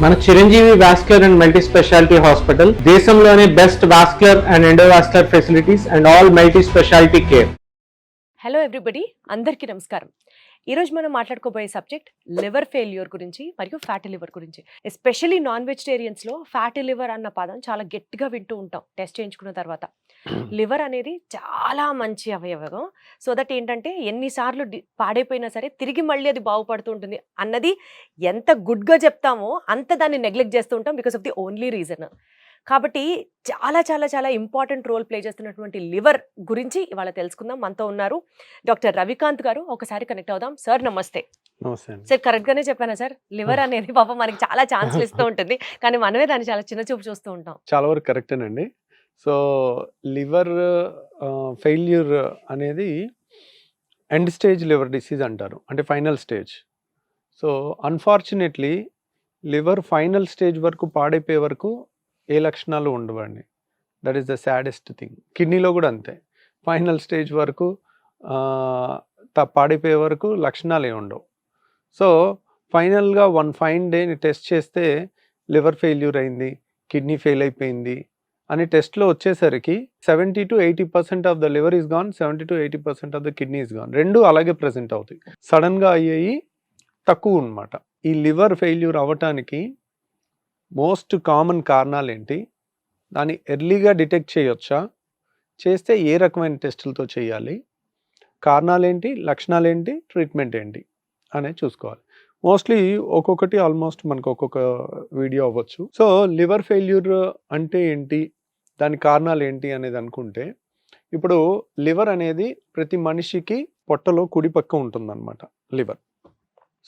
మన Chiranjeevi vascular and multi speciality hospital దేశంలోనే best vascular and endovascular facilities and all multi speciality care. Hello everybody, అందరికీ నమస్కారం. ఈరోజు మనం మాట్లాడుకోబోయే సబ్జెక్ట్ లివర్ ఫెయిల్యూర్ గురించి మరియు ఫ్యాటీ లివర్ గురించి. ఎస్పెషల్లీ నాన్ వెజిటేరియన్స్లో ఫ్యాటీ లివర్ అన్న పదం చాలా గట్టిగా వింటూ ఉంటాం టెస్ట్ చేయించుకున్న తర్వాత. లివర్ అనేది చాలా మంచి అవయవం. సో దట్ ఏంటంటే ఎన్నిసార్లు పాడైపోయినా సరే తిరిగి మళ్ళీ అది బాగుపడుతూ ఉంటుంది అన్నది ఎంత గుడ్గా చెప్తామో అంత దాన్ని నెగ్లెక్ట్ చేస్తూ ఉంటాం because of the only reason. కాబట్టి చాలా చాలా చాలా ఇంపార్టెంట్ రోల్ ప్లే చేస్తున్నటువంటి లివర్ గురించి ఇవాళ తెలుసుకుందాం. మనతో ఉన్నారు డాక్టర్ రవికాంత్ గారు. ఒకసారి కనెక్ట్ అవుదాం. సార్ నమస్తే. సార్ కరెక్ట్ గానే చెప్పానా సార్? లివర్ అనేది పాపం మనకి చాలా ఛాన్స్లు ఇస్తూ ఉంటుంది, కానీ మనమే దాన్ని చాలా చిన్న చూపు చూస్తూ ఉంటాం. చాలా వరకు కరెక్టేనండి. సో లివర్ ఫెయిల్యూర్ అనేది ఎండ్ స్టేజ్ లివర్ డిసీజ్ అంటారు, అంటే final stage. So unfortunately liver final stage వరకు పాడైపోయే వరకు ఏ లక్షణాలు ఉండవండి. That is the saddest thing. కిడ్నీలో కూడా అంతే, ఫైనల్ స్టేజ్ వరకు పాడైపోయే వరకు లక్షణాలు ఏమి ఉండవు. సో ఫైనల్గా వన్ ఫైన్ డేని టెస్ట్ చేస్తే లివర్ ఫెయిల్యూర్ అయింది, కిడ్నీ ఫెయిల్ అయిపోయింది అని టెస్ట్లో వచ్చేసరికి 70 to 80% of the liver is gone, 70 to 80% of the kidney is gone. రెండు అలాగే ప్రజెంట్ అవుతాయి. సడన్గా అయ్యేవి తక్కువ అనమాట. ఈ లివర్ ఫెయిల్యూర్ అవ్వటానికి మోస్ట్ కామన్ కారణాలు ఏంటి, దాన్ని ఎర్లీగా డిటెక్ట్ చేయొచ్చా, చేస్తే ఏ రకమైన టెస్టులతో చేయాలి, కారణాలు ఏంటి, లక్షణాలు ఏంటి, ట్రీట్మెంట్ ఏంటి అనేది చూసుకోవాలి. మోస్ట్లీ ఒక్కొక్కటి ఆల్మోస్ట్ మనకు ఒక్కొక్క వీడియో అవ్వచ్చు. సో లివర్ ఫెయిల్యూర్ అంటే ఏంటి, దాని కారణాలు ఏంటి అనేది అనుకుంటే, ఇప్పుడు లివర్ అనేది ప్రతి మనిషికి పొట్టలో కుడి పక్క ఉంటుందన్నమాట లివర్.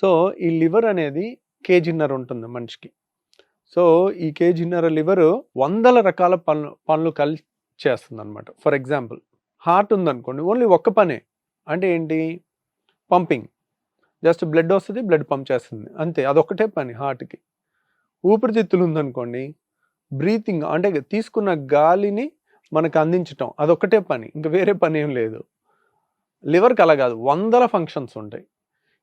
సో ఈ లివర్ అనేది కేజీన్నర ఉంటుంది మనిషికి. సో ఈ కేజీన్నర లివర్ వందల రకాల పనులు కలిసి చేస్తుంది అనమాట. ఫర్ ఎగ్జాంపుల్ హార్ట్ ఉందనుకోండి, ఓన్లీ ఒక్క పనే, అంటే ఏంటి, పంపింగ్. జస్ట్ బ్లడ్ వస్తుంది, బ్లడ్ పంప్ చేస్తుంది, అంతే, అదొక్కటే పని హార్ట్కి. ఊపిరితిత్తులు ఉందనుకోండి, బ్రీతింగ్, అంటే తీసుకున్న గాలిని మనకు అందించటం, అదొక్కటే పని, ఇంకా వేరే పని ఏం లేదు. లివర్కి అలా కాదు, వందల ఫంక్షన్స్ ఉంటాయి.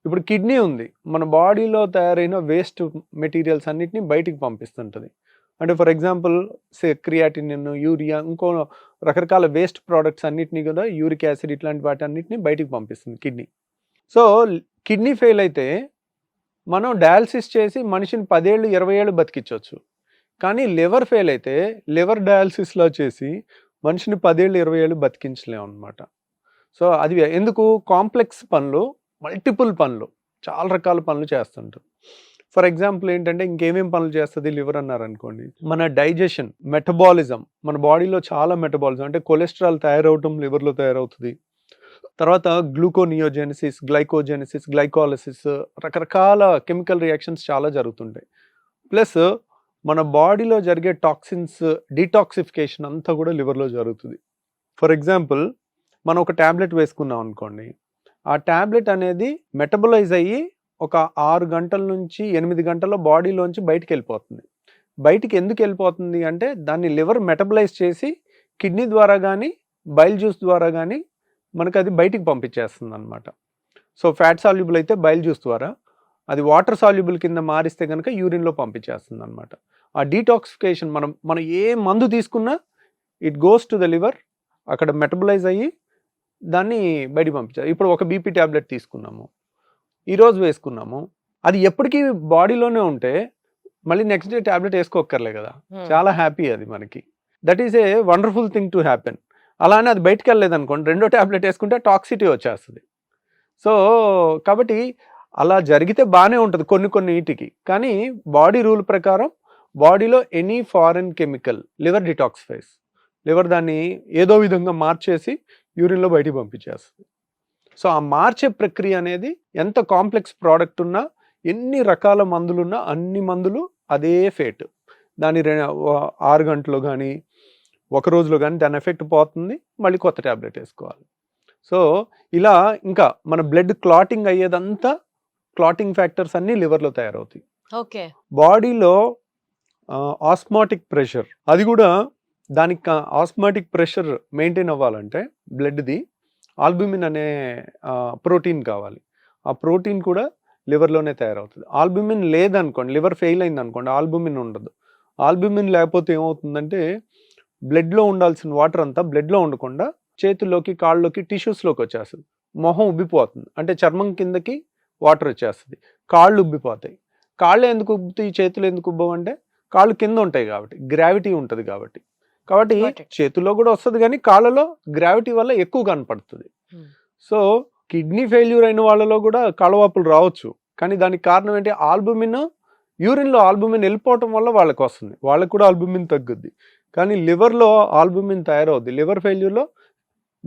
ఇప్పుడు కిడ్నీ ఉంది, మన బాడీలో తయారైన వేస్ట్ మెటీరియల్స్ అన్నిటిని బయటికి పంపిస్తుంటుంది. అంటే ఫర్ ఎగ్జాంపుల్ క్రియాటినిన్, యూరియా, ఇంకో రకరకాల వేస్ట్ ప్రోడక్ట్స్ అన్నిటినీ కూడా, యూరిక్ యాసిడ్, ఇట్లాంటి వాటి అన్నిటిని బయటికి పంపిస్తుంది కిడ్నీ. సో కిడ్నీ ఫెయిల్ అయితే మనం డయాలసిస్ చేసి మనిషిని 10 ఏళ్ళు 20 ఏళ్ళు బతికించవచ్చు. కానీ లివర్ ఫెయిల్ అయితే లివర్ డయాలసిస్లో చేసి మనిషిని 10 ఏళ్ళు 20 ఏళ్ళు బతికించలేము అనమాట. సో అది ఎందుకు, కాంప్లెక్స్ పనులు, మల్టిపుల్ పనులు, చాలా రకాల పనులు చేస్తుంటారు. ఫర్ ఎగ్జాంపుల్ ఏంటంటే, ఇంకేమేం పనులు చేస్తుంది లివర్ అన్నారనుకోండి, మన డైజెషన్, మెటబాలిజం, మన బాడీలో చాలా మెటబాలిజం, అంటే కొలెస్ట్రాల్ తయారవటం లివర్లో తయారవుతుంది. తర్వాత గ్లూకోనియోజెనిసిస్, గ్లైకోజెనిసిస్, గ్లైకాలసిస్, రకరకాల కెమికల్ రియాక్షన్స్ చాలా జరుగుతుంటాయి. ప్లస్ మన బాడీలో జరిగే టాక్సిన్స్ డీటాక్సిఫికేషన్ అంతా కూడా లివర్లో జరుగుతుంది. ఫర్ ఎగ్జాంపుల్ మనం ఒక ట్యాబ్లెట్ వేసుకున్నాం అనుకోండి, ఆ ట్యాబ్లెట్ అనేది మెటబలైజ్ అయ్యి ఒక 6 గంటల నుంచి 8 గంటల్లో బాడీలోంచి బయటికి వెళ్ళిపోతుంది. బయటికి ఎందుకు వెళ్ళిపోతుంది అంటే, దాన్ని లివర్ మెటబలైజ్ చేసి కిడ్నీ ద్వారా కానీ బైల్ జ్యూస్ ద్వారా కానీ మనకు అది బయటికి పంపించేస్తుంది అనమాట. సో ఫ్యాట్ సాల్యుబుల్ అయితే బైల్ జ్యూస్ ద్వారా, అది వాటర్ సాల్యుబుల్ కింద మారిస్తే కనుక యూరిన్లో పంపించేస్తుంది అనమాట. ఆ డీటాక్సిఫికేషన్, మనం ఏ మందు తీసుకున్నా it goes to the liver, అక్కడ మెటబలైజ్ అయ్యి దాన్ని బయటికి పంపించారు. ఇప్పుడు ఒక బీపీ ట్యాబ్లెట్ తీసుకున్నాము, ఈరోజు వేసుకున్నాము, అది ఎప్పటికీ బాడీలోనే ఉంటే మళ్ళీ నెక్స్ట్ డే ట్యాబ్లెట్ వేసుకోక్కర్లే కదా, చాలా హ్యాపీ అది మనకి. That is a wonderful thing to happen. అలానే అది బయటకు వెళ్ళలేదు అనుకోండి, రెండో ట్యాబ్లెట్ వేసుకుంటే టాక్సిటీ వచ్చేస్తుంది. సో కాబట్టి అలా జరిగితే బాగానే ఉంటుంది కొన్నిటికి, కానీ బాడీ రూల్ ప్రకారం బాడీలో any foreign chemical liver detoxifies, liver దాన్ని ఏదో విధంగా మార్చేసి యూరిన్లో బయటికి పంపించేస్తుంది. సో ఆ మార్చే ప్రక్రియ అనేది ఎంత కాంప్లెక్స్ ప్రోడక్ట్ ఉన్నా, ఎన్ని రకాల మందులున్నా, అన్ని మందులు అదే ఫేట్, దాని 6 గంటలో కానీ ఒక రోజులో కానీ దాని ఎఫెక్ట్ పోతుంది, మళ్ళీ కొత్త ట్యాబ్లెట్ వేసుకోవాలి. సో ఇలా ఇంకా మన బ్లడ్ క్లాటింగ్ అయ్యేదంతా, క్లాటింగ్ ఫ్యాక్టర్స్ అన్నీ లివర్లో తయారవుతాయి. ఓకే. బాడీలో ఆస్మాటిక్ ప్రెషర్, అది కూడా దానికి ఆస్మాటిక్ ప్రెషర్ మెయింటైన్ అవ్వాలంటే బ్లడ్ది ఆల్బుమిన్ అనే ప్రోటీన్ కావాలి. ఆ ప్రోటీన్ కూడా లివర్లోనే తయారవుతుంది. ఆల్బుమిన్ లేదనుకోండి, లివర్ ఫెయిల్ అయింది అనుకోండి, ఆల్బుమిన్ ఉండదు. ఆల్బుమిన్ లేకపోతే ఏమవుతుందంటే బ్లడ్లో ఉండాల్సిన వాటర్ అంతా బ్లడ్లో ఉండకుండా చేతుల్లోకి కాళ్ళలోకి టిష్యూస్లోకి వచ్చేస్తుంది. మొహం ఉబ్బిపోతుంది, అంటే చర్మం కిందకి వాటర్ వచ్చేస్తుంది, కాళ్ళు ఉబ్బిపోతాయి. కాళ్ళు ఎందుకు ఉబ్బుతాయి, చేతులు ఎందుకు ఉబ్బవంటే కాళ్ళు కింద ఉంటాయి కాబట్టి, గ్రావిటీ ఉంటుంది కాబట్టి. చేతుల్లో కూడా వస్తుంది కానీ కాళ్ళలో గ్రావిటీ వల్ల ఎక్కువ కనపడుతుంది. సో కిడ్నీ ఫెయిల్యూర్ అయిన వాళ్ళలో కూడా కాళ్ళవాపులు రావచ్చు, కానీ దానికి కారణం ఏంటి, ఆల్బుమిన్ యూరిన్లో ఆల్బుమిన్ వెళ్ళిపోవటం వల్ల వాళ్ళకి వస్తుంది, వాళ్ళకి కూడా ఆల్బుమిన్ తగ్గుద్ది. కానీ లివర్లో ఆల్బుమిన్ తయారవుద్ది. లివర్ ఫెయిల్యూర్లో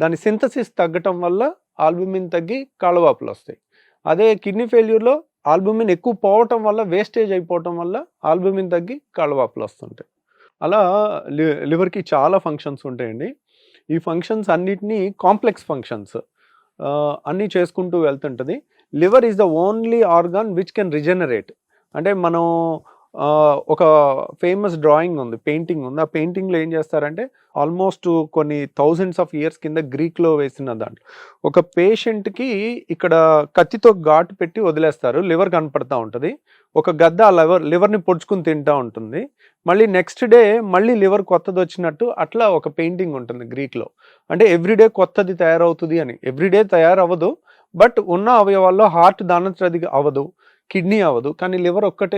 దాని సింథసిస్ తగ్గటం వల్ల ఆల్బుమిన్ తగ్గి కాళ్ళవాపులు వస్తాయి. అదే కిడ్నీ ఫెయిల్యూర్లో ఆల్బుమిన్ ఎక్కువ పోవటం వల్ల, వేస్టేజ్ అయిపోవటం వల్ల ఆల్బుమిన్ తగ్గి కాళ్ళవాపులు వస్తుంటాయి. అలా లివర్కి చాలా ఫంక్షన్స్ ఉంటాయండి. ఈ ఫంక్షన్స్ అన్నిటినీ కాంప్లెక్స్ ఫంక్షన్స్ అన్నీ చేసుకుంటూ వెళ్తుంటుంది. Liver is the only organ which can regenerate. అంటే మనం ఒక ఫేమస్ డ్రాయింగ్ ఉంది, పెయింటింగ్ ఉంది. ఆ పెయింటింగ్లో ఏం చేస్తారంటే ఆల్మోస్ట్ కొన్ని థౌజండ్స్ ఆఫ్ ఇయర్స్ కింద గ్రీక్లో వేసిన దాంట్లో ఒక పేషెంట్కి ఇక్కడ కత్తితో ఘాటు పెట్టి వదిలేస్తారు, లివర్ కనపడతా ఉంటుంది. ఒక గద్ద ఆ లివర్ని పొడుచుకుని తింటూ ఉంటుంది. మళ్ళీ నెక్స్ట్ డే మళ్ళీ లివర్ కొత్తది వచ్చినట్టు అట్లా ఒక పెయింటింగ్ ఉంటుంది గ్రీక్లో. అంటే ఎవ్రీడే కొత్తది తయారవుతుంది అని. ఎవ్రీడే తయారవ్వదు, బట్ ఉన్న అవయవాల్లో హార్ట్ దానంతది అవ్వదు, కిడ్నీ అవ్వదు, కానీ లివర్ ఒక్కటే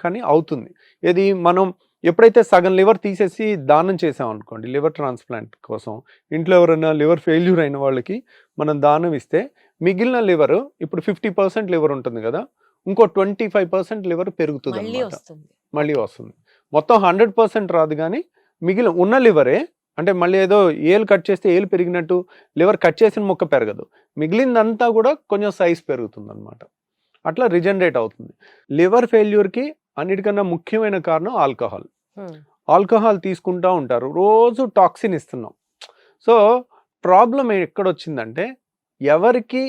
కానీ అవుతుంది. ఇది మనం ఎప్పుడైతే సగం లివర్ తీసేసి దానం చేసాం అనుకోండి, లివర్ ట్రాన్స్ప్లాంట్ కోసం, ఇంట్లో ఎవరైనా లివర్ ఫెయిల్యూర్ అయిన వాళ్ళకి మనం దానం ఇస్తే మిగిలిన లివర్, ఇప్పుడు 50% లివర్ ఉంటుంది కదా, ఇంకో 25% లివర్ పెరుగుతుంది అన్నమాట, మళ్ళీ వస్తుంది. మొత్తం 100% రాదు, కానీ మిగిలిన ఉన్న లివరే, అంటే మళ్ళీ ఏదో ఏలు కట్ చేస్తే ఏలు పెరిగినట్టు లివర్ కట్ చేసిన మొక్క పెరగదు, మిగిలిందంతా కూడా కొంచెం సైజ్ పెరుగుతుంది అనమాట. అట్లా రిజనరేట్ అవుతుంది. లివర్ ఫెయిల్యూర్కి అన్నిటికన్నా ముఖ్యమైన కారణం ఆల్కహాల్. ఆల్కహాల్ తీసుకుంటూ ఉంటారు, రోజు టాక్సిన్ ఇస్తున్నాం. సో ప్రాబ్లం ఎక్కడొచ్చిందంటే ఎవరికి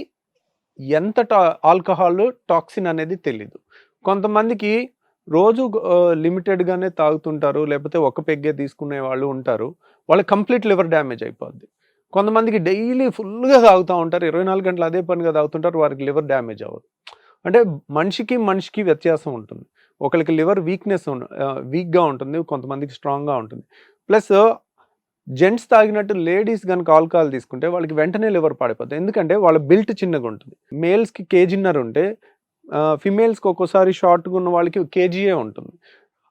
ఎంత ఆల్కహాల్ టాక్సిన్ అనేది తెలీదు. కొంతమందికి రోజు లిమిటెడ్గానే తాగుతుంటారు, లేకపోతే ఒక పెగ్గే తీసుకునే వాళ్ళు ఉంటారు, వాళ్ళకి కంప్లీట్ లివర్ డ్యామేజ్ అయిపోద్ది. కొంతమందికి డైలీ ఫుల్గా తాగుతూ ఉంటారు, 24 గంటలు అదే పనిగా తాగుతుంటారు, వారికి లివర్ డ్యామేజ్ అవ్వదు. అంటే మనిషికి వ్యత్యాసం ఉంటుంది. ఒకరికి లివర్ వీక్గా ఉంటుంది, కొంతమందికి స్ట్రాంగ్గా ఉంటుంది. ప్లస్ జెంట్స్ తాగినట్టు లేడీస్ కనుక ఆల్కహాల్ తీసుకుంటే వాళ్ళకి వెంటనే లివర్ పాడైపోతుంది, ఎందుకంటే వాళ్ళ బిల్ట్ చిన్నగా ఉంటుంది. మేల్స్కి 1.5 kg ఉంటే ఫిమేల్స్కి ఒక్కోసారి షార్ట్గా ఉన్న వాళ్ళకి 1 kg ఉంటుంది.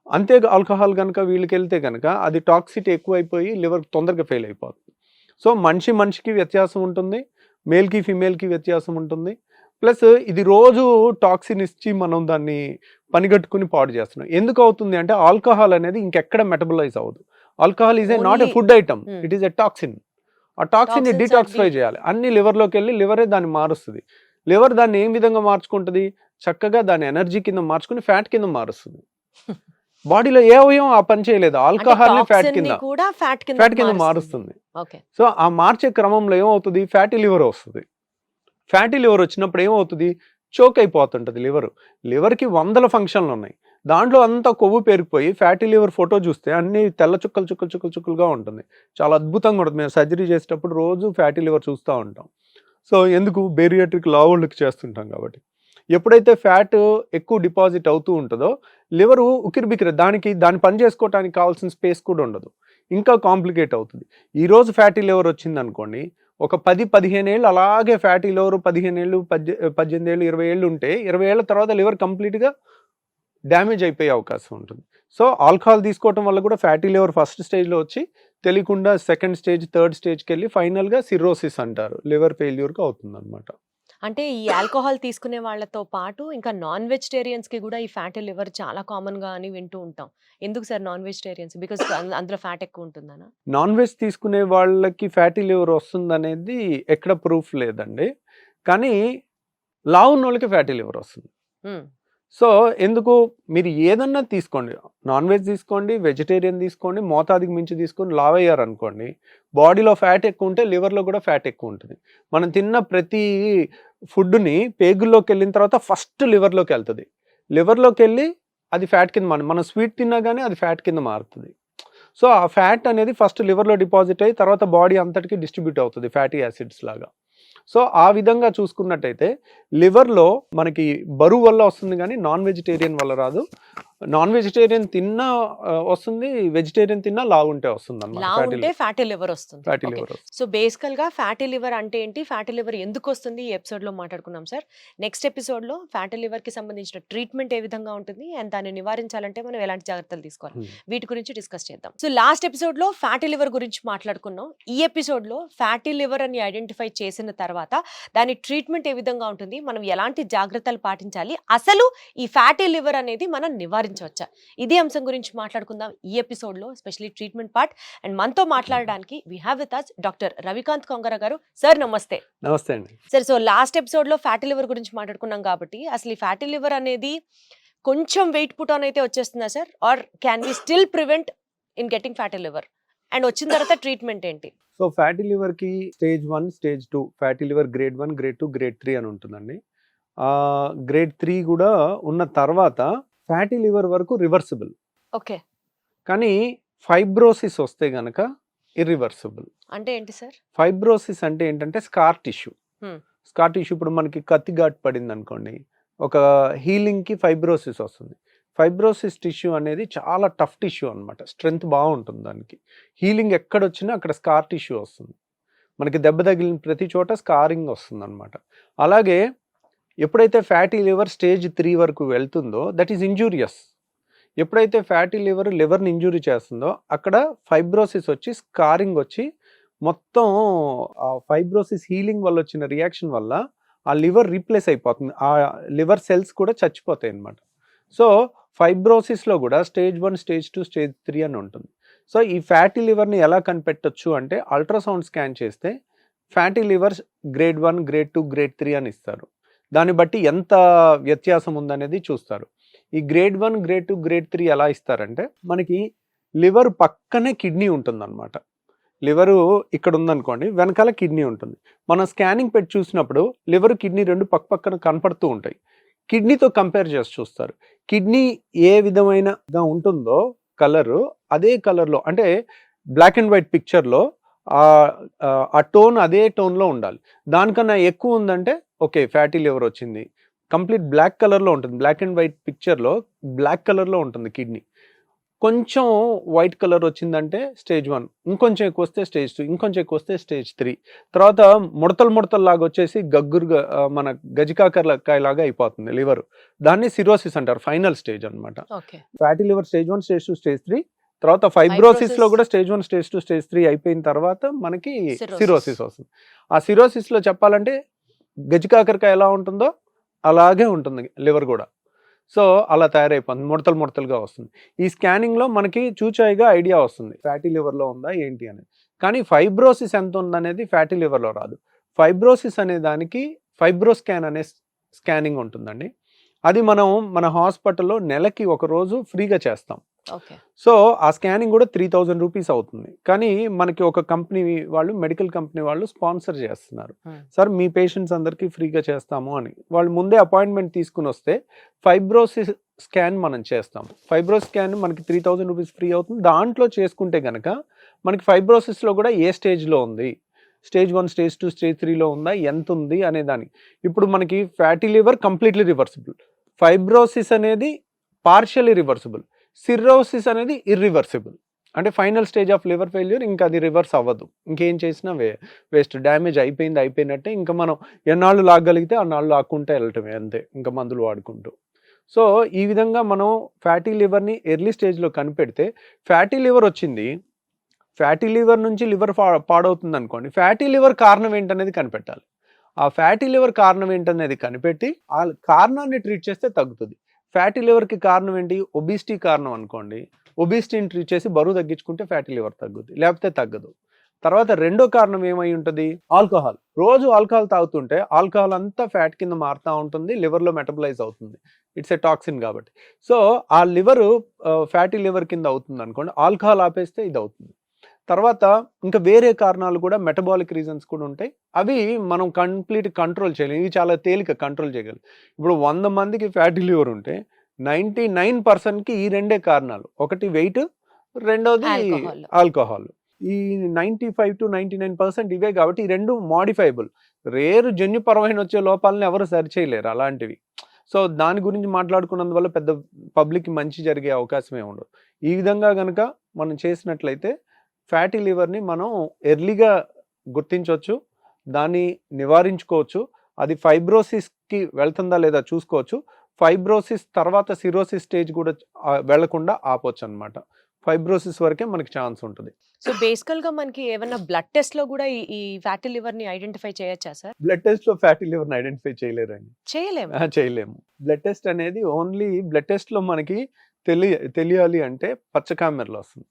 అంతే ఆల్కహాల్ కనుక వీళ్ళకి వెళ్తే కనుక అది టాక్సిటీ ఎక్కువైపోయి లివర్ తొందరగా ఫెయిల్ అయిపోతుంది. సో మనిషికి వ్యత్యాసం ఉంటుంది, మేల్కి ఫిమేల్కి వ్యత్యాసం ఉంటుంది. ప్లస్ ఇది రోజు టాక్సిన్ ఇచ్చి మనం దాన్ని పనిగట్టుకుని పాడు చేస్తున్నాం. ఎందుకు అవుతుంది అంటే ఆల్కహాల్ అనేది ఇంకెక్కడ మెటబలైజ్ అవ్వదు. Alcohol is not a food item, it is a toxin. ఆ టాక్సిన్ని డిటాక్సిఫై చేయాలి, అన్ని లివర్లోకి వెళ్ళి లివరే దాన్ని మారుస్తుంది. లివర్ దాన్ని ఏం విధంగా మార్చుకుంటుంది, చక్కగా దాన్ని ఎనర్జీ కింద మార్చుకుని ఫ్యాట్ కింద మారుస్తుంది. బాడీలో ఏ అవయవం ఆ పని చేయలేదు, ఆల్కహాల్ ని ఫ్యాట్ కింద మారుస్తుంది. సో ఆ మార్చే క్రమంలో ఏమవుతుంది, ఫ్యాటీ లివర్ వస్తుంది. ఫ్యాటీ లివర్ వచ్చినప్పుడు ఏమవుతుంది, చోక్ అయిపోతుంటుంది లివర్కి 100 ఫంక్షన్లు ఉన్నాయి, దాంట్లో అంతా కొవ్వు పేరుకుపోయి ఫ్యాటీ లివర్ ఫోటో చూస్తే అన్ని తెల్ల చుక్కలుగా ఉంటుంది, చాలా అద్భుతంగా ఉంటుంది. మేము సర్జరీ చేసేటప్పుడు రోజు ఫ్యాటీ లివర్ చూస్తూ ఉంటాం. సో ఎందుకు, బేరియాట్రిక్ లావుళ్ళకి చేస్తుంటాం కాబట్టి. ఎప్పుడైతే ఫ్యాట్ ఎక్కువ డిపాజిట్ అవుతూ ఉంటుందో లివరు ఉక్కిరిబిక్కిరి, దాన్ని పని చేసుకోవడానికి కావాల్సిన స్పేస్ కూడా ఉండదు, ఇంకా కాంప్లికేట్ అవుతుంది. ఈరోజు ఫ్యాటీ లివర్ వచ్చింది అనుకోండి, ఒక 10-15 ఏళ్ళు అలాగే ఫ్యాటీ లివర్, 15 ఏళ్ళు 18 ఏళ్ళు 20 ఏళ్ళు ఉంటే 20 ఏళ్ళ తర్వాత లివర్ కంప్లీట్గా డ్యామేజ్ అయిపోయే అవకాశం ఉంటుంది. సో ఆల్కహాల్ తీసుకోవటం వల్ల కూడా ఫ్యాటీ లివర్ ఫస్ట్ స్టేజ్లో వచ్చి తెలియకుండా సెకండ్ స్టేజ్, థర్డ్ స్టేజ్కి వెళ్ళి ఫైనల్గా సిర్రోసిస్ అంటారు, లివర్ ఫెయిల్యూర్గా అవుతుంది అనమాట. అంటే ఈ ఆల్కహాల్ తీసుకునే వాళ్ళతో పాటు ఇంకా నాన్ వెజిటేరియన్స్కి కూడా ఈ ఫ్యాటీ లివర్ చాలా కామన్గా అని వింటూ ఉంటాం. ఎందుకు సార్ నాన్ వెజిటేరియన్స్, బికాస్ అందులో ఫ్యాట్ ఎక్కువ ఉంటుందనా? నాన్ వెజ్ తీసుకునే వాళ్ళకి ఫ్యాటీ లివర్ వస్తుంది అనేది ఎక్కడ ప్రూఫ్ లేదండి, కానీ లావు ఉన్న వాళ్ళకి ఫ్యాటీ లివర్ వస్తుంది. సో ఎందుకు, మీరు ఏదన్నా తీసుకోండి, నాన్ వెజ్ తీసుకోండి, వెజిటేరియన్ తీసుకోండి, మోతాదుకి మించి తీసుకొని లావ్ అయ్యారు అనుకోండి, బాడీలో ఫ్యాట్ ఎక్కువ ఉంటే లివర్లో కూడా ఫ్యాట్ ఎక్కువ ఉంటుంది. మనం తిన్న ప్రతి ఫుడ్ని పేగుల్లోకి వెళ్ళిన తర్వాత ఫస్ట్ లివర్లోకి వెళ్తుంది, లివర్లోకి వెళ్ళి అది ఫ్యాట్ కింద మనం స్వీట్ తిన్నా కానీ అది ఫ్యాట్ కింద మారుతుంది. సో ఆ ఫ్యాట్ అనేది ఫస్ట్ లివర్లో డిపాజిట్ అయ్యి తర్వాత బాడీ అంతటికి డిస్ట్రిబ్యూట్ అవుతుంది ఫ్యాటీ యాసిడ్స్ లాగా. సో ఆ విధంగా చూసుకున్నట్టయితే లివర్లో మనకి బరువు వల్ల వస్తుంది కానీ నాన్ వెజిటేరియన్ వల్ల రాదు. నాన్ వెజిటేరియన్ తిన్నా వస్తుంది, వెజిటేరియన్ తిన్నా లావుంటే వస్తుంది లావుంటే ఫ్యాటీ లివర్ వస్తుంది. Fatty Okay. లివర్. సో బేసికల్ గా ఫ్యాటీ లివర్ అంటే ఏంటి, ఫ్యాటీ లివర్ ఎందుకు వస్తుంది, ఈ ఎపిసోడ్ లో మాట్లాడుకున్నాం సార్. నెక్స్ట్ ఎపిసోడ్ లో ఫ్యాటీ లివర్ కి సంబంధించిన ట్రీట్మెంట్ ఏ విధంగా ఉంటుంది అండ్ దాన్ని నివారించాలంటే మనం ఎలాంటి జాగ్రత్తలు తీసుకోవాలి వీటి గురించి డిస్కస్ చేద్దాం. సో లాస్ట్ ఎపిసోడ్ లో ఫ్యాటీ లివర్ గురించి మాట్లాడుకున్నాం. ఈ ఎపిసోడ్ లో ఫ్యాటీ లివర్ అని ఐడెంటిఫై చేసిన తర్వాత దాని ట్రీట్మెంట్ ఏ విధంగా ఉంటుంది, మనం ఎలాంటి జాగ్రత్తలు పాటించాలి, అసలు ఈ ఫ్యాటీ లివర్ అనేది మనం నివారించవచ్చా, ఇదే అంశం గురించి మాట్లాడుకుందాం ఈ ఎపిసోడ్ లో, ఎస్పెషల్లీ ట్రీట్మెంట్ పార్ట్. అండ్ మనతో మాట్లాడడానికి we have with us doctor Ravikanth Kongara garu. Sir నమస్తే. నమస్తే అండి. సార్, సో లాస్ట్ ఎపిసోడ్ లో ఫ్యాటీ లివర్ గురించి మాట్లాడుకున్నాం కాబట్టి అసలు ఈ ఫ్యాటీ లివర్ అనేది కొంచెం వెయిట్ పుట్ ఆన్ అయితే వచ్చేస్తుందా sir, or can we still prevent in getting fatty liver, and వచ్చిన తర్వాత ట్రీట్మెంట్ ఏంటి? సో ఫ్యాటీ లివర్కి stage 1, stage 2, fatty liver grade 1, grade 2, grade 3 అని ఉంటుందండి. గ్రేడ్ 3 కూడా ఉన్న తర్వాత ఫ్యాటీ లివర్ వరకు రివర్సిబుల్. ఓకే. కానీ ఫైబ్రోసిస్ వస్తే గనక ఇర్రివర్సిబుల్. అంటే ఏంటి సార్? ఫైబ్రోసిస్ అంటే ఏంటంటే స్కార్ టిష్యూ. స్కార్ టిష్యూ ఇప్పుడు మనకి కత్తి ఘాట్ పడింది అనుకోండి, ఒక హీలింగ్కి ఫైబ్రోసిస్ వస్తుంది. ఫైబ్రోసిస్ టిష్యూ అనేది చాలా టఫ్ టిష్యూ అనమాట, స్ట్రెంగ్త్ బాగుంటుంది దానికి. హీలింగ్ ఎక్కడొచ్చినా అక్కడ స్కార్ టిష్యూ వస్తుంది. మనకి దెబ్బ తగిలిన ప్రతి చోట స్కారింగ్ వస్తుంది అనమాట. అలాగే ఎప్పుడైతే ఫ్యాటీ లివర్ స్టేజ్ 3 వరకు వెళ్తుందో దట్ ఈస్ ఇంజూరియస్. ఎప్పుడైతే ఫ్యాటీ లివర్ని ఇంజూరీ చేస్తుందో అక్కడ ఫైబ్రోసిస్ వచ్చి స్కారింగ్ వచ్చి మొత్తం ఆ ఫైబ్రోసిస్ హీలింగ్ వల్ల వచ్చిన రియాక్షన్ వల్ల ఆ లివర్ రీప్లేస్ అయిపోతుంది, ఆ లివర్ సెల్స్ కూడా చచ్చిపోతాయి అన్నమాట. సో ఫైబ్రోసిస్లో కూడా స్టేజ్ 1, స్టేజ్ 2, స్టేజ్ 3 అని ఉంటుంది. సో ఈ ఫ్యాటీ లివర్ని ఎలా కనిపెట్టొచ్చు అంటే అల్ట్రాసౌండ్ స్కాన్ చేస్తే fatty liver grade 1, grade 2, grade 3 అని ఇస్తారు. దాన్ని బట్టి ఎంత వ్యత్యాసం ఉందనేది చూస్తారు. ఈ గ్రేడ్ 1, గ్రేడ్ 2, గ్రేడ్ 3 ఎలా ఇస్తారంటే మనకి లివర్ పక్కనే కిడ్నీ ఉంటుందన్నమాట. లివరు ఇక్కడ ఉందనుకోండి, వెనకాల కిడ్నీ ఉంటుంది. మనం స్కానింగ్ పెట్టి చూసినప్పుడు లివర్, కిడ్నీ రెండు పక్కన కనపడుతూ ఉంటాయి. కిడ్నీతో కంపేర్ చేసి చూస్తారు. కిడ్నీ ఏ విధమైనగా ఉంటుందో కలరు అదే కలర్లో, అంటే బ్లాక్ అండ్ వైట్ పిక్చర్లో ఆ టోన్ అదే టోన్లో ఉండాలి. దానికన్నా ఎక్కువ ఉందంటే ఓకే ఫ్యాటీ లివర్ వచ్చింది. కంప్లీట్ బ్లాక్ కలర్లో ఉంటుంది, బ్లాక్ అండ్ వైట్ పిక్చర్లో బ్లాక్ కలర్లో ఉంటుంది కిడ్నీ. కొంచెం వైట్ కలర్ వచ్చిందంటే స్టేజ్ 1, ఇంకొంచెం ఎక్కువ వస్తే స్టేజ్ 2, ఇంకొంచెం ఎక్కువ వస్తే స్టేజ్ 3. తర్వాత ముడతలు లాగా వచ్చేసి గగ్గురుగా మన గజికాకరకాయలాగా అయిపోతుంది లివర్. దాన్ని సిరోసిస్ అంటారు, ఫైనల్ స్టేజ్ అనమాట. Fatty liver stage 1, stage 2, stage 3. తర్వాత ఫైబ్రోసిస్లో కూడా స్టేజ్ 1, స్టేజ్ 2, స్టేజ్ 3 అయిపోయిన తర్వాత మనకి సిరోసిస్ వస్తుంది. ఆ సిరోసిస్లో చెప్పాలంటే గజికాకరకాయ ఎలా ఉంటుందో అలాగే ఉంటుంది లివర్ కూడా. సో అలా తయారైపోతుంది, ముడతలుగా వస్తుంది. ఈ స్కానింగ్లో మనకి చూచాయిగా ఐడియా వస్తుంది ఫ్యాటీ లివర్లో ఉందా ఏంటి అనేది. కానీ ఫైబ్రోసిస్ ఎంత ఉందనేది ఫ్యాటీ లివర్లో రాదు. ఫైబ్రోసిస్ అనే దానికి ఫైబ్రోస్కాన్ అనే స్కానింగ్ ఉంటుందండి. అది మనం మన హాస్పిటల్లో నెలకి ఒక రోజు ఫ్రీగా చేస్తాం. సో ఆ స్కానింగ్ కూడా 3000 రూపీస్ అవుతుంది. కానీ మనకి ఒక కంపెనీ వాళ్ళు, మెడికల్ కంపెనీ వాళ్ళు స్పాన్సర్ చేస్తున్నారు. సార్ మీ పేషెంట్స్ అందరికీ ఫ్రీగా చేస్తాము అని. వాళ్ళు ముందే అపాయింట్మెంట్ తీసుకుని వస్తే ఫైబ్రోసిస్ స్కాన్ మనం చేస్తాం. ఫైబ్రోస్ స్కాన్ మనకి 3000 రూపీస్ ఫ్రీ అవుతుంది. దాంట్లో చేసుకుంటే కనుక మనకి ఫైబ్రోసిస్లో కూడా ఏ స్టేజ్లో ఉంది, స్టేజ్ 1, స్టేజ్ 2, స్టేజ్ 3లో ఉందా, ఎంత ఉంది అనే దానికి. ఇప్పుడు మనకి fatty liver completely reversible, fibrosis అనేది పార్షియలీ రివర్సిబుల్, సిర్రోసిస్ అనేది ఇర్రివర్సిబుల్. అంటే final stage of liver failure, ఇంకా అది రివర్స్ అవ్వదు. ఇంకేం చేసినా వేస్ట్, డ్యామేజ్ అయిపోయినట్టే. ఇంకా మనం ఎన్నాళ్ళు లాగగలిగితే అన్నాళ్ళు లాక్కుంటే వెళ్ళటమే అంతే, ఇంకా మందులు వాడుకుంటూ. సో ఈ విధంగా మనం ఫ్యాటీ లివర్ని ఎర్లీ స్టేజ్లో కనిపెడితే, ఫ్యాటీ లివర్ వచ్చింది, ఫ్యాటీ లివర్ నుంచి లివర్ పాడవుతుంది అనుకోండి, ఫ్యాటీ లివర్ కారణం ఏంటనేది కనిపెట్టాలి. ఆ ఫ్యాటీ లివర్ కారణం ఏంటనేది కనిపెట్టి ఆ కారణాన్ని ట్రీట్ చేస్తే తగ్గుతుంది. ఫ్యాటీ లివర్కి కారణం ఏంటి, ఒబిసిటీ కారణం అనుకోండి, ఒబిసిటీని ట్రీట్ చేసి బరువు తగ్గించుకుంటే ఫ్యాటీ లివర్ తగ్గుద్ది, లేకపోతే తగ్గదు. తర్వాత రెండో కారణం ఏమై ఉంటుంది, ఆల్కహాల్. రోజు ఆల్కహాల్ తాగుతుంటే ఆల్కహాల్ అంతా ఫ్యాట్ కింద మారుతూ ఉంటుంది, లివర్లో మెటబలైజ్ అవుతుంది, ఇట్స్ ఏ టాక్సిన్ కాబట్టి. సో ఆ లివరు ఫ్యాటీ లివర్ కింద అవుతుంది అనుకోండి, ఆల్కహాల్ ఆపేస్తే ఇది అవుతుంది. తర్వాత ఇంకా వేరే కారణాలు కూడా, మెటబాలిక్ రీజన్స్ కూడా ఉంటాయి. అవి మనం కంప్లీట్ కంట్రోల్ చేయలేము, ఇవి చాలా తేలిక కంట్రోల్ చేయగలం. ఇప్పుడు 100 మందికి ఫ్యాటీ లివర్ ఉంటే 99%కి ఈ రెండే కారణాలు. ఒకటి వెయిట్, రెండోది ఆల్కహాల్. ఈ 95 to 99% ఇవే కాబట్టి ఈ రెండు మోడిఫైబుల్. రేరు జన్యుపరమైన వచ్చే లోపాలను ఎవరు సరిచేయలేరు అలాంటివి. సో దాని గురించి మాట్లాడుకున్నందువల్ల పెద్ద పబ్లిక్కి మంచి జరిగే అవకాశమే ఉండదు. ఈ విధంగా కనుక మనం చేసినట్లయితే ఫ్యాటీ లివర్ని మనం ఎర్లీగా గుర్తించవచ్చు, దాన్ని నివారించుకోవచ్చు. అది ఫైబ్రోసిస్కి వెళ్తుందా లేదా చూసుకోవచ్చు. ఫైబ్రోసిస్ తర్వాత సిరోసిస్ స్టేజ్ కూడా వెళ్లకుండా ఆపొచ్చు అనమాట. ఫైబ్రోసిస్ వరకే మనకి ఛాన్స్ ఉంటుంది. సో బేసికల్ గా మనకి ఏమైనా బ్లడ్ టెస్ట్ లో కూడా ఈ ఫ్యాటీ లివర్ ని ఐడెంటిఫై చేయొచ్చా సార్? బ్లడ్ టెస్ట్ లో ఫ్యాటీ లివర్ని ఐడెంటిఫై చేయలేరండి. చేయలేము. బ్లడ్ టెస్ట్ అనేది ఓన్లీ బ్లడ్ టెస్ట్ లో మనకి తెలియాలి అంటే పచ్చకామెరలు వస్తుంది.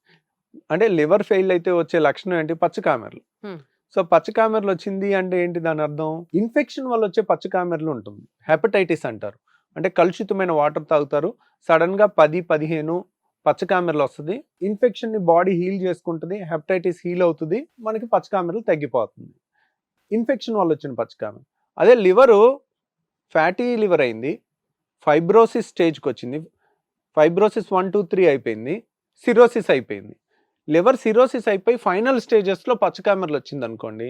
అంటే లివర్ ఫెయిల్ అయితే వచ్చే లక్షణం ఏంటి? పచ్చకామెరలు. సో పచ్చకామెరలు వచ్చింది అంటే ఏంటి దాని అర్థం? ఇన్ఫెక్షన్ వల్ల వచ్చే పచ్చకామెరలు ఉంటుంది. హెపటైటిస్ అంటారు. అంటే కలుషితమైన వాటర్ తాగుతారు, సడన్ గా 10-15 పచ్చకామెరలు వస్తుంది. ఇన్ఫెక్షన్ ని బాడీ హీల్ చేసుకుంటుంది, హెపటైటిస్ హీల్ అవుతుంది, మనకి పచ్చకామెరలు తగ్గిపోతుంది. ఇన్ఫెక్షన్ వల్ల వచ్చిన పచ్చకామెరలు. అదే లివరు ఫ్యాటీ లివర్ అయింది, ఫైబ్రోసిస్ స్టేజ్కి వచ్చింది, ఫైబ్రోసిస్ 1, 2, 3 అయిపోయింది, సిరోసిస్ అయిపోయింది. లివర్ సిరోసిస్ అయిపోయి ఫైనల్ స్టేజెస్లో పచ్చకామెరలు వచ్చింది అనుకోండి,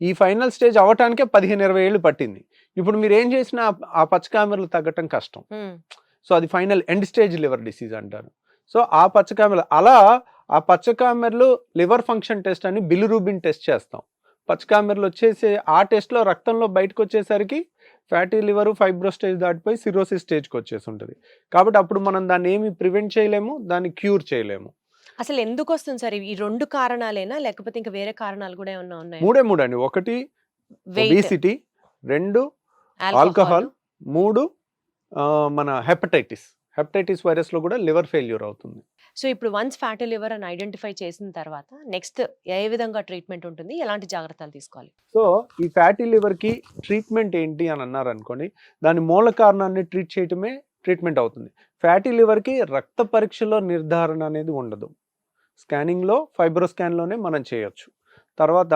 ఈ ఫైనల్ స్టేజ్ అవటానికే 15-20 ఏళ్ళు పట్టింది. ఇప్పుడు మీరు ఏం చేసినా ఆ పచ్చకామెరలు తగ్గటం కష్టం. సో అది final end stage liver disease అంటారు. సో ఆ పచ్చకామెరలు అలా ఆ పచ్చకామెరలు లివర్ ఫంక్షన్ టెస్ట్ అని బిలిరూబిన్ టెస్ట్ చేస్తాం. పచ్చకామెరలు వచ్చేసి ఆ టెస్ట్లో రక్తంలో బయటకు వచ్చేసరికి ఫ్యాటీ లివర్ ఫైబ్రో స్టేజ్ దాటిపోయి సిరోసిస్ స్టేజ్కి వచ్చేసి ఉంటుంది. కాబట్టి అప్పుడు మనం దాన్ని ఏమి ప్రివెంట్ చేయలేము, దాన్ని క్యూర్ చేయలేము. అసలు ఎందుకు వస్తుంది సార్? ఈ రెండు కారణాలేనా లేకపోతే ఇంకా వేరే కారణాలు కూడా ఏమన్నా ఉన్నాయి? మూడే అండి. ఒకటి ఒబేసిటీ, 2 ఆల్కహాల్, 3 మన హెపటైటిస్ వైరస్ లో కూడా లివర్ ఫెయిల్యూర్ అవుతుంది. సో ఇప్పుడు వన్స్ ఫ్యాటీ లివర్ అని ఐడెంటిఫై చేసిన తర్వాత నెక్స్ట్ ఏ విధంగా ట్రీట్మెంట్ ఉంటుంది, ఎలాంటి జాగ్రత్తలు తీసుకోవాలి? సో ఈ ఫ్యాటీ లివర్ కి ట్రీట్మెంట్ ఏంటి అని అన్నారు అనుకోండి, దాని మూల కారణాన్ని ట్రీట్ చేయటమే ట్రీట్మెంట్ అవుతుంది. ఫ్యాటీ లివర్ కి రక్త పరీక్షలో నిర్ధారణ అనేది ఉండదు. స్కానింగ్లో ఫైబ్రో స్కాన్లోనే మనం చేయొచ్చు. తర్వాత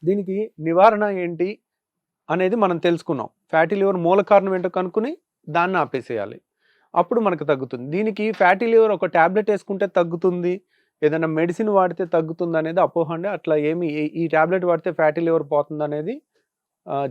దీనికి నివారణ ఏంటి అనేది మనం తెలుసుకున్నాం. ఫ్యాటీ లివర్ మూల కారణం ఏంటో కనుక్కుని దాన్ని ఆపేసేయాలి, అప్పుడు మనకు తగ్గుతుంది. దీనికి ఫ్యాటీ లివర్ ఒక ట్యాబ్లెట్ వేసుకుంటే తగ్గుతుంది, ఏదైనా మెడిసిన్ వాడితే తగ్గుతుంది అనేది అపోహ అండి. అట్లా ఏమి ఈ ట్యాబ్లెట్ వాడితే ఫ్యాటీ లివర్ పోతుంది అనేది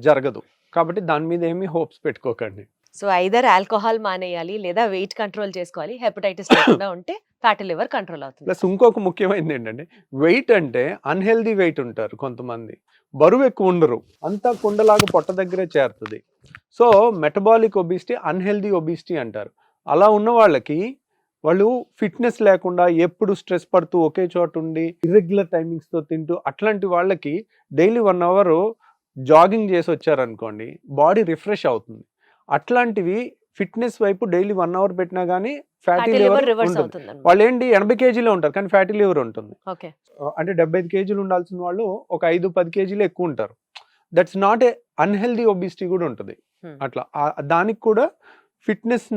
జరగదు. కాబట్టి దాని మీద ఏమి హోప్స్ పెట్టుకోకండి. సో ఐదర్ ఆల్కహాల్ మానేయాలి లేదా వెయిట్ కంట్రోల్ చేసుకోవాలి. హెపటైటిస్ లేకుండా ఉంటే ఫ్యాటీ లివర్ కంట్రోల్ అవుతుంది. ప్లస్ ఇంకొక ముఖ్యమైనది ఏంటంటే వెయిట్ అంటే అన్హెల్దీ వెయిట్ ఉంటారు కొంతమంది, బరువు ఎక్కువ ఉండరు, అంతా కుండలాగా పొట్ట దగ్గరే చేరుతుంది. So metabolic obesity, unhealthy obesity అంటారు. అలా ఉన్న వాళ్ళకి వాళ్ళు ఫిట్నెస్ లేకుండా ఎప్పుడు స్ట్రెస్ పడుతూ ఒకే చోట ఉండి ఇర్రెగ్యులర్ టైమింగ్స్తో తింటూ అట్లాంటి వాళ్ళకి డైలీ 1 అవర్ జాగింగ్ చేసి వచ్చారనుకోండి, బాడీ రిఫ్రెష్ అవుతుంది. అట్లాంటివి ఫిట్నెస్ వైపు డైలీ 1 అవర్ పెట్టినా కానీ ఫ్యాటీ లివర్ ఉంటుంది. వాళ్ళు ఏంటి 80 కేజీలో ఉంటారు కానీ ఫ్యాటీ లివర్ ఉంటుంది. అంటే 75 కేజీలు ఉండాల్సిన వాళ్ళు ఒక 5-10 కేజీలు ఎక్కువ ఉంటారు. That's not a unhealthy obesity కూడా ఉంటుంది. అట్లా దానికి కూడా ఫిట్నెస్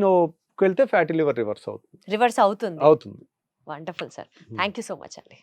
వెళ్తే ఫ్యాటీ లివర్ రివర్స్ అవుతుంది. Wonderful sir, thank you so much అండి.